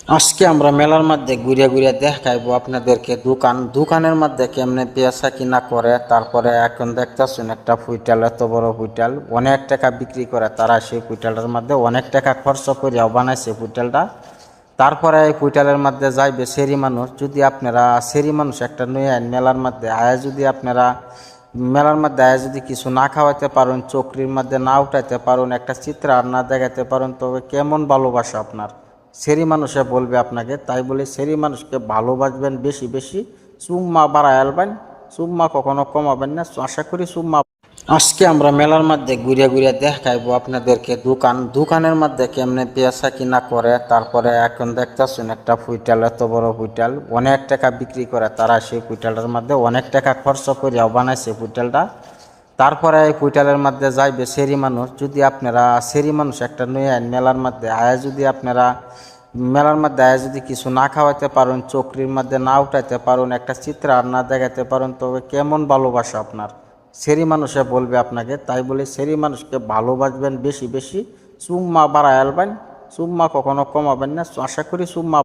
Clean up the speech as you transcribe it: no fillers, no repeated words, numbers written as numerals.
আজকে আমরা মেলার মধ্যে ঘুরে ঘুরে দেখাইবো আপনাদেরকে দোকানের মধ্যে কেমনে বেচা কিনা করে। তারপরে এখন দেখতেছেন একটা ফুইটাল, এত বড় ফুইটাল অনেক টাকা বিক্রি করে তারা। সেই ফুইটালটার মধ্যে অনেক টাকা খরচ করিয়াও বানাইছে ফুইটালটা। তারপরে এই ফুইটালের মধ্যে যাইবে সেরি মানুষ। যদি আপনারা সেরি মানুষ একটা নিয়ে আইন মেলার মধ্যে আয়া, যদি আপনারা মেলার মধ্যে আয়া যদি কিছু না খাওয়াইতে পারেন, চকরির মধ্যে না উঠাইতে পারেন, একটা চিত্র আর না দেখাইতে পারেন, তবে কেমন ভালোবাসা আপনার সেরি মানুষে বলবে আপনাকে। তাই বলে সেরি মানুষকে ভালোবাসবেন বেশি বেশি, চুম্মা বাড়ায় আলবেন, চুম্মা কখনো কমাবেন না। আশা করি চুম্মা। আজকে আমরা মেলার মধ্যে ঘুরে ঘুরে দেখাইবো আপনাদেরকে দোকানের মধ্যে কেমনে বেচা কিনা করে। তারপরে এখন দেখতেছেন একটা ফুইটাল, এত বড় ফুইটাল অনেক টাকা বিক্রি করে তারা। সেই ফুইটালটার মধ্যে অনেক টাকা খরচ করিয়াও বানাইছে ফুইটালটা। তারপরে এই ফুইটালের মধ্যে যাইবে সেরি মানুষ। যদি আপনারা সেরি মানুষ একটা নিয়ে আইন মেলার মধ্যে আয়া, যদি আপনারা মেলার মধ্যে আয়া যদি কিছু না খাওয়াইতে পারেন, চকরির মধ্যে না উঠাইতে পারেন, একটা চিত্র আর না দেখাইতে পারেন, তবে কেমন ভালোবাসা আপনার সেরি মানুষে বলবে আপনাকে। তাই বলে সেরি মানুষকে ভালোবাসবেন বেশি বেশি, চুম্মা বাড়ায় আলবেন, চুম্মা কখনো কমাবেন না। আশা করি চুম্মা।